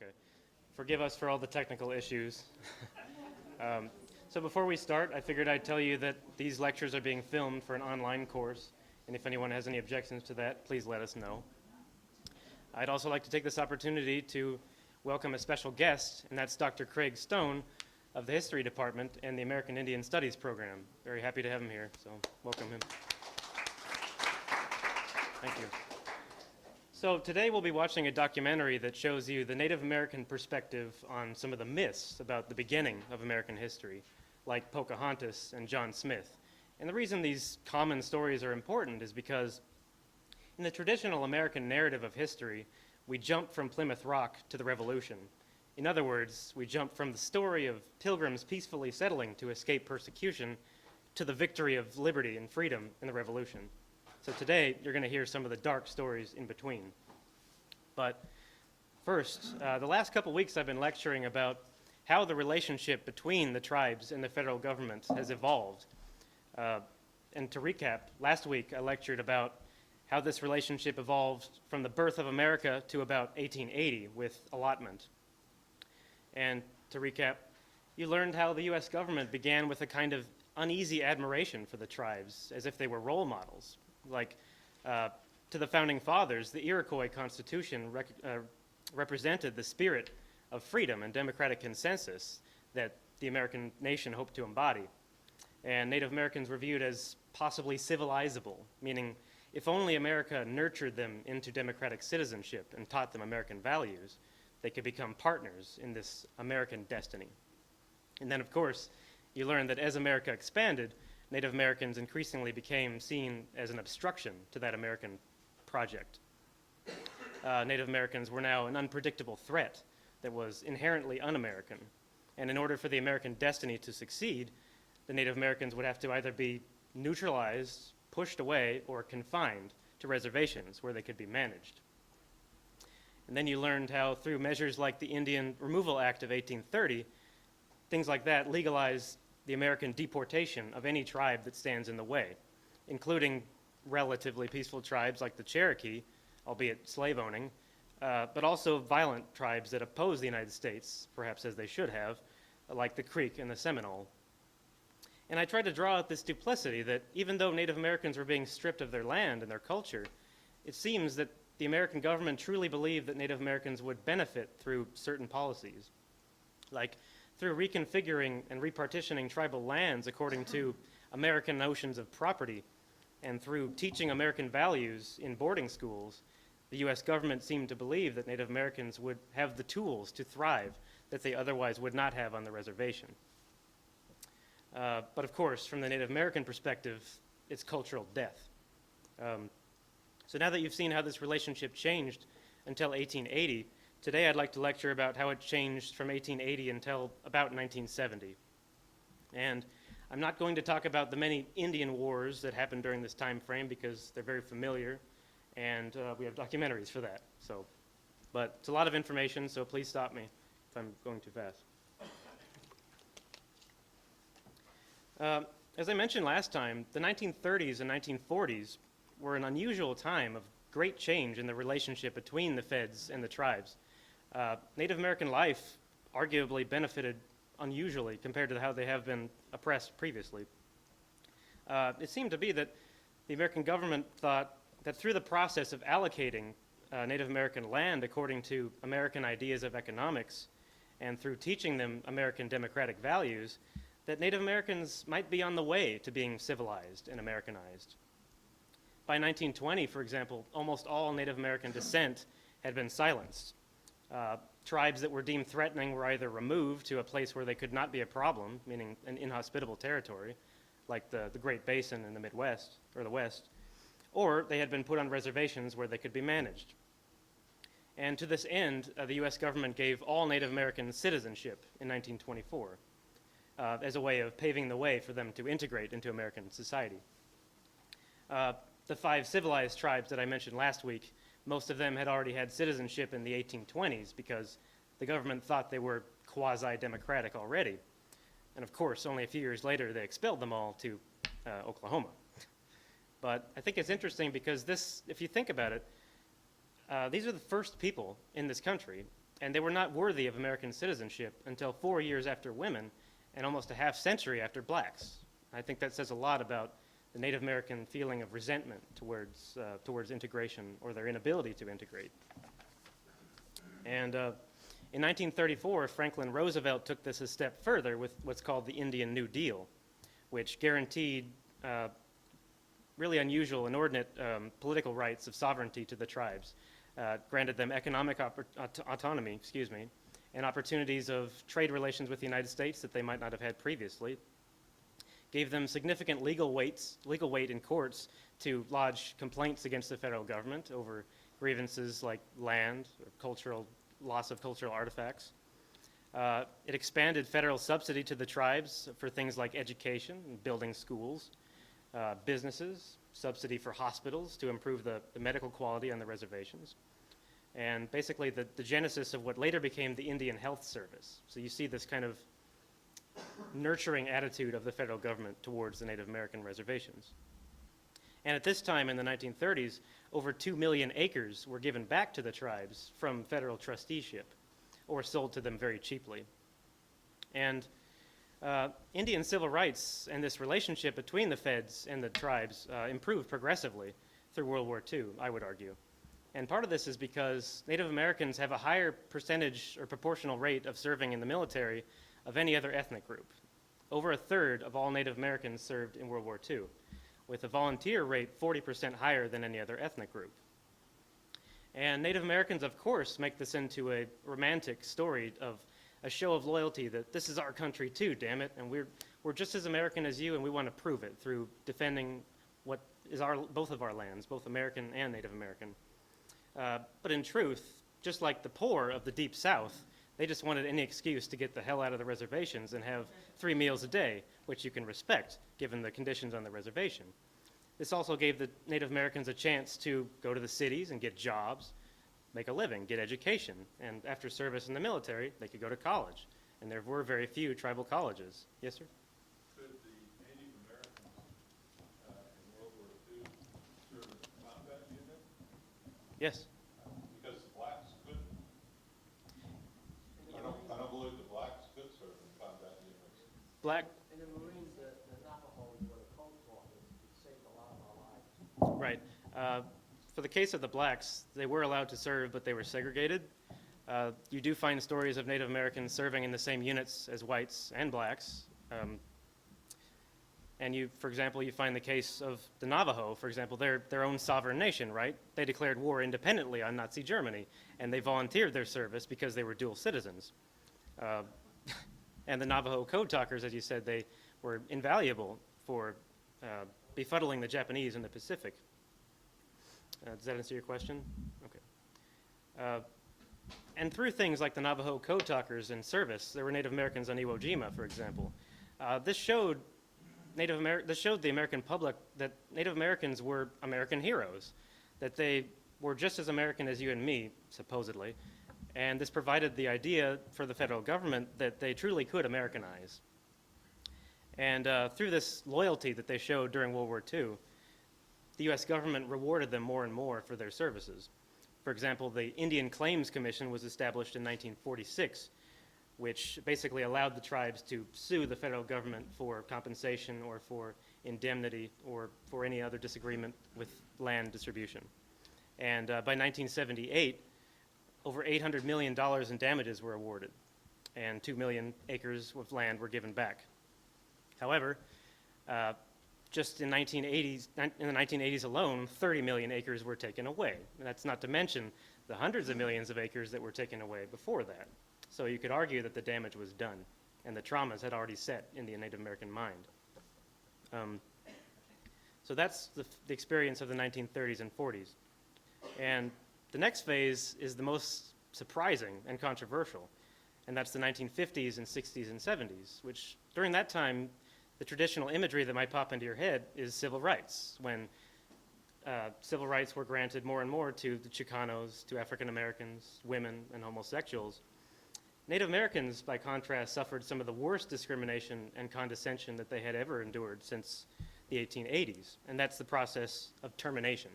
Okay. Forgive us for all the technical issues. um, so before we start, I figured I'd tell you that these lectures are being filmed for an online course, and if anyone has any objections to that, please let us know. I'd also like to take this opportunity to welcome a special guest, and that's Dr. Craig Stone of the History Department and the American Indian Studies program. Very happy to have him here, so welcome him. Thank you. So today we'll be watching a documentary that shows you the Native American perspective on some of the myths about the beginning of American history, like Pocahontas and John Smith. And the reason these common stories are important is because in the traditional American narrative of history, we jump from Plymouth Rock to the Revolution. In other words, we jump from the story of pilgrims peacefully settling to escape persecution to the victory of liberty and freedom in the Revolution. So today, you're going to hear some of the dark stories in between. But first, the last couple weeks I've been lecturing about how the relationship between the tribes and the federal government has evolved. And to recap, last week I lectured about how this relationship evolved from the birth of America to about 1880 with allotment. And to recap, you learned how the US government began with a kind of uneasy admiration for the tribes, as if they were role models. Like, to the founding fathers, the Iroquois Constitution represented the spirit of freedom and democratic consensus that the American nation hoped to embody. And Native Americans were viewed as possibly civilizable, meaning if only America nurtured them into democratic citizenship and taught them American values, they could become partners in this American destiny. And then, of course, you learn that as America expanded, Native Americans increasingly became seen as an obstruction to that American project. Native Americans were now an unpredictable threat that was inherently un-American. And in order for the American destiny to succeed, the Native Americans would have to either be neutralized, pushed away, or confined to reservations where they could be managed. And then you learned how through measures like the Indian Removal Act of 1830, things like that legalized the American deportation of any tribe that stands in the way, including relatively peaceful tribes like the Cherokee, albeit slave-owning, but also violent tribes that oppose the United States, perhaps as they should have, like the Creek and the Seminole. And I tried to draw out this duplicity that even though Native Americans were being stripped of their land and their culture, it seems that the American government truly believed that Native Americans would benefit through certain policies, like through reconfiguring and repartitioning tribal lands according to American notions of property, and through teaching American values in boarding schools. The US government seemed to believe that Native Americans would have the tools to thrive that they otherwise would not have on the reservation. But of course, from the Native American perspective, it's cultural death. So now that you've seen how this relationship changed until 1880, today I'd like to lecture about how it changed from 1880 until about 1970. And I'm not going to talk about the many Indian wars that happened during this time frame because they're very familiar, and we have documentaries for that. But it's a lot of information, so please stop me if I'm going too fast. As I mentioned last time, the 1930s and 1940s were an unusual time of great change in the relationship between the feds and the tribes. Native American life arguably benefited unusually compared to how they have been oppressed previously. It seemed to be that the American government thought that through the process of allocating Native American land according to American ideas of economics and through teaching them American democratic values, that Native Americans might be on the way to being civilized and Americanized. By 1920, for example, almost all Native American descent had been silenced. Tribes that were deemed threatening were either removed to a place where they could not be a problem, meaning an inhospitable territory, like the Great Basin in the Midwest, or the West, or they had been put on reservations where they could be managed. And to this end, the US government gave all Native Americans citizenship in 1924 as a way of paving the way for them to integrate into American society. The 5 civilized tribes that I mentioned last week, most of them had already had citizenship in the 1820s because the government thought they were quasi-democratic already. And of course, only a few years later, they expelled them all to Oklahoma. But I think it's interesting because this, if you think about it, these are the first people in this country And they were not worthy of American citizenship until 4 years after women and almost a half century after blacks. I think that says a lot about the Native American feeling of resentment towards integration or their inability to integrate. And in 1934, Franklin Roosevelt took this a step further with what's called the Indian New Deal, which guaranteed really unusual, inordinate political rights of sovereignty to the tribes, granted them economic autonomy, and opportunities of trade relations with the United States that they might not have had previously, gave them significant legal weight in courts to lodge complaints against the federal government over grievances like land or loss of cultural artifacts. It expanded federal subsidy to the tribes for things like education and building schools, businesses, subsidy for hospitals to improve the medical quality on the reservations, and basically the genesis of what later became the Indian Health Service. So you see this kind of nurturing attitude of the federal government towards the Native American reservations. And at this time in the 1930s, over 2 million acres were given back to the tribes from federal trusteeship or sold to them very cheaply. And Indian civil rights and this relationship between the feds and the tribes improved progressively through World War II, I would argue. And part of this is because Native Americans have a higher percentage or proportional rate of serving in the military of any other ethnic group. Over a third of all Native Americans served in World War II, with a volunteer rate 40% higher than any other ethnic group. And Native Americans, of course, make this into a romantic story of a show of loyalty that this is our country too, damn it, and we're just as American as you, and we want to prove it through defending what is both of our lands, both American and Native American. But in truth, just like the poor of the Deep South, they just wanted any excuse to get the hell out of the reservations and have 3 meals a day, which you can respect given the conditions on the reservation. This also gave the Native Americans a chance to go to the cities and get jobs, make a living, get education, and after service in the military, they could go to college. And there were very few tribal colleges. Yes, sir? Could the Native Americans in World War II serve as a combat unit? Yes. Because the blacks couldn't. I don't believe the blacks could serve in combat units. Black. In the Marines, the Navajos were the code talkers. It saved a lot of our lives. Right. For the case of the blacks, they were allowed to serve, but they were segregated. You do find stories of Native Americans serving in the same units as whites and blacks. And you, for example, you find the case of the Navajo, for example, they're their own sovereign nation, right? They declared war independently on Nazi Germany, and they volunteered their service because they were dual citizens. And the Navajo code talkers, as you said, they were invaluable for befuddling the Japanese in the Pacific. Does that answer your question? Okay. And through things like the Navajo code talkers in service, there were Native Americans on Iwo Jima, for example. This showed the American public that Native Americans were American heroes, that they were just as American as you and me, supposedly, and this provided the idea for the federal government that they truly could Americanize. And through this loyalty that they showed during World War II, the U.S. government rewarded them more and more for their services. For example, the Indian Claims Commission was established in 1946, which basically allowed the tribes to sue the federal government for compensation or for indemnity or for any other disagreement with land distribution. And by 1978, over $800 million in damages were awarded, and 2 million acres of land were given back. However, just in the 1980s alone, 30 million acres were taken away. And that's not to mention the hundreds of millions of acres that were taken away before that. So you could argue that the damage was done, and the traumas had already set in the Native American mind. So that's the experience of the 1930s and 40s. And the next phase is the most surprising and controversial, and that's the 1950s and 60s and 70s, which during that time, the traditional imagery that might pop into your head is civil rights, when civil rights were granted more and more to the Chicanos, to African Americans, women, and homosexuals. Native Americans, by contrast, suffered some of the worst discrimination and condescension that they had ever endured since the 1880s, and that's the process of termination.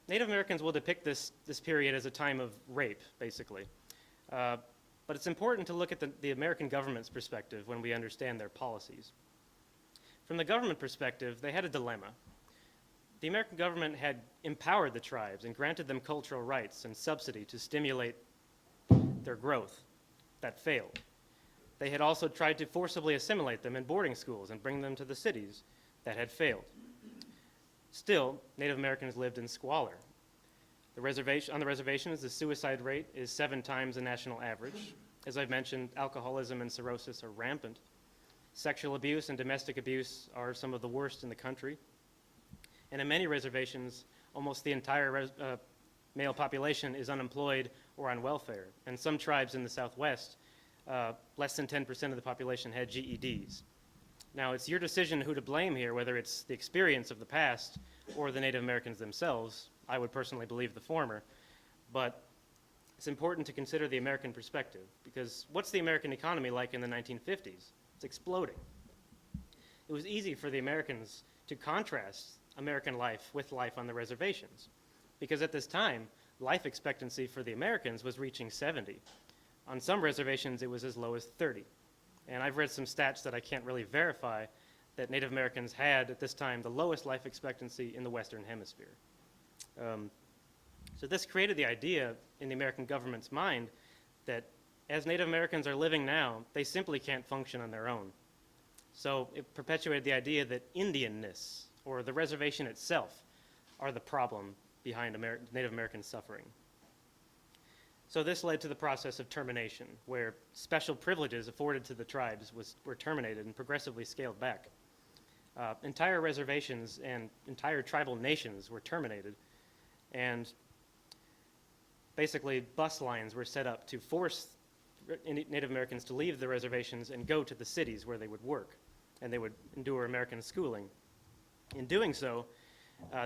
Native Americans will depict this period as a time of rape, basically. But it's important to look at the American government's perspective when we understand their policies. From the government perspective, they had a dilemma. The American government had empowered the tribes and granted them cultural rights and subsidy to stimulate their growth. That failed. They had also tried to forcibly assimilate them in boarding schools and bring them to the cities. That had failed. Still, Native Americans lived in squalor. On the reservations, the suicide rate is 7 times the national average. As I've mentioned, alcoholism and cirrhosis are rampant. Sexual abuse and domestic abuse are some of the worst in the country. And in many reservations, almost the entire male population is unemployed or on welfare. And some tribes in the Southwest, less than 10% of the population had GEDs. Now, it's your decision who to blame here, whether it's the experience of the past or the Native Americans themselves. I would personally believe the former. But it's important to consider the American perspective, because what's the American economy like in the 1950s? It's exploding. It was easy for the Americans to contrast American life with life on the reservations, because at this time, life expectancy for the Americans was reaching 70. On some reservations, it was as low as 30. And I've read some stats that I can't really verify that Native Americans had at this time the lowest life expectancy in the Western Hemisphere. So this created the idea in the American government's mind that as Native Americans are living now, they simply can't function on their own. So it perpetuated the idea that Indianness, or the reservation itself, are the problem behind Native American suffering. So this led to the process of termination, where special privileges afforded to the tribes were terminated and progressively scaled back. Entire reservations and entire tribal nations were terminated, and basically bus lines were set up to force Native Americans to leave the reservations and go to the cities where they would work, and they would endure American schooling. In doing so,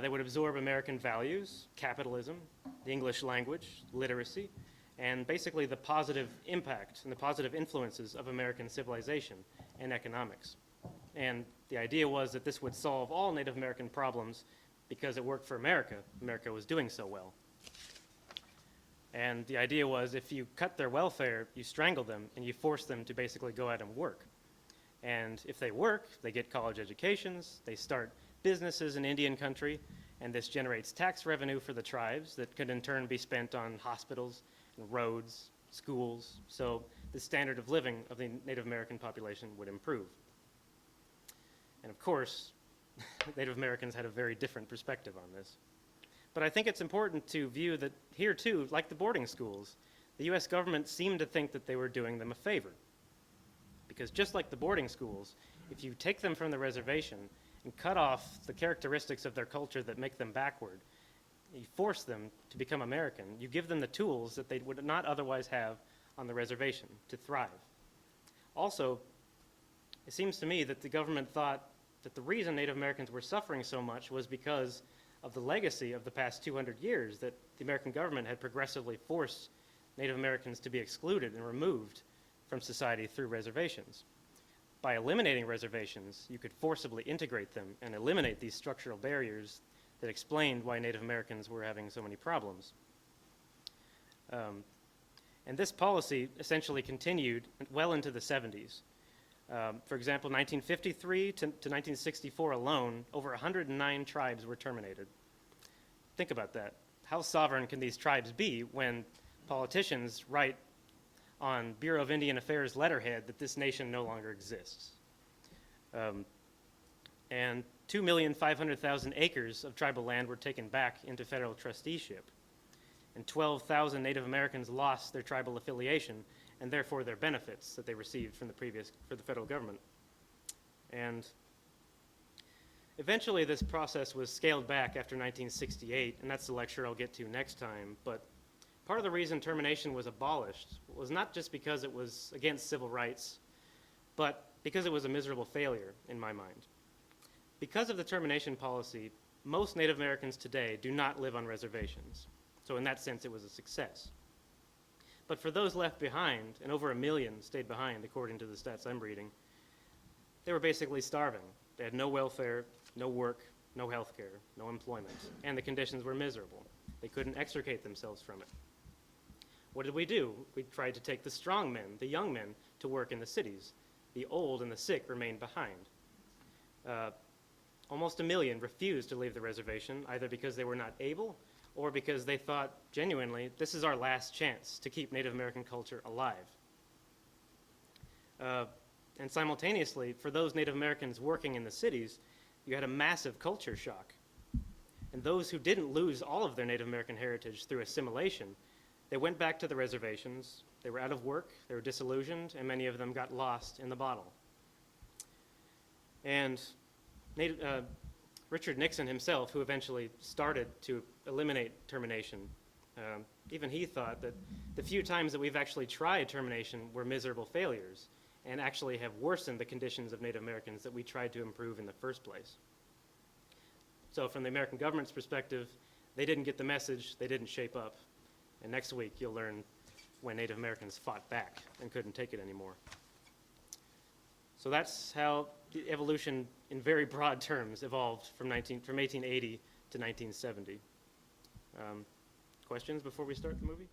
they would absorb American values, capitalism, the English language, literacy, and basically the positive impact and the positive influences of American civilization and economics. And the idea was that this would solve all Native American problems because it worked for America. America was doing so well. And the idea was if you cut their welfare, you strangle them and you force them to basically go out and work. And if they work, they get college educations, they start businesses in Indian country, and this generates tax revenue for the tribes that could in turn be spent on hospitals, and roads, schools. So the standard of living of the Native American population would improve. And of course, Native Americans had a very different perspective on this. But I think it's important to view that here too, like the boarding schools, the US government seemed to think that they were doing them a favor. Because just like the boarding schools, if you take them from the reservation and cut off the characteristics of their culture that make them backward, you force them to become American, you give them the tools that they would not otherwise have on the reservation to thrive. Also, it seems to me that the government thought that the reason Native Americans were suffering so much was because of the legacy of the past 200 years, that the American government had progressively forced Native Americans to be excluded and removed from society through reservations. By eliminating reservations, you could forcibly integrate them and eliminate these structural barriers that explained why Native Americans were having so many problems. And this policy essentially continued well into the 70s. For example, 1953 to 1964 alone, over 109 tribes were terminated. Think about that. How sovereign can these tribes be when politicians write on Bureau of Indian Affairs letterhead that this nation no longer exists? And 2,500,000 acres of tribal land were taken back into federal trusteeship. And 12,000 Native Americans lost their tribal affiliation and therefore their benefits that they received from the federal government. And eventually this process was scaled back after 1968, and that's the lecture I'll get to next time. But part of the reason termination was abolished was not just because it was against civil rights, but because it was a miserable failure in my mind. Because of the termination policy, most Native Americans today do not live on reservations. So in that sense, it was a success. But for those left behind, and over 1 million stayed behind according to the stats I'm reading, they were basically starving. They had no welfare, no work, no health care, no employment, and the conditions were miserable. They couldn't extricate themselves from it. What did we do? We tried to take the strong men, the young men, to work in the cities. The old and the sick remained behind. Almost 1 million refused to leave the reservation, either because they were not able or because they thought genuinely, this is our last chance to keep Native American culture alive. And simultaneously, for those Native Americans working in the cities, you had a massive culture shock. And those who didn't lose all of their Native American heritage through assimilation, they went back to the reservations, they were out of work, they were disillusioned, and many of them got lost in the bottle. And Richard Nixon himself, who eventually started to eliminate termination, even he thought that the few times that we've actually tried termination were miserable failures and actually have worsened the conditions of Native Americans that we tried to improve in the first place. So from the American government's perspective, they didn't get the message, they didn't shape up. And next week you'll learn when Native Americans fought back and couldn't take it anymore. So that's how the evolution in very broad terms evolved from 1880 to 1970. Questions before we start the movie?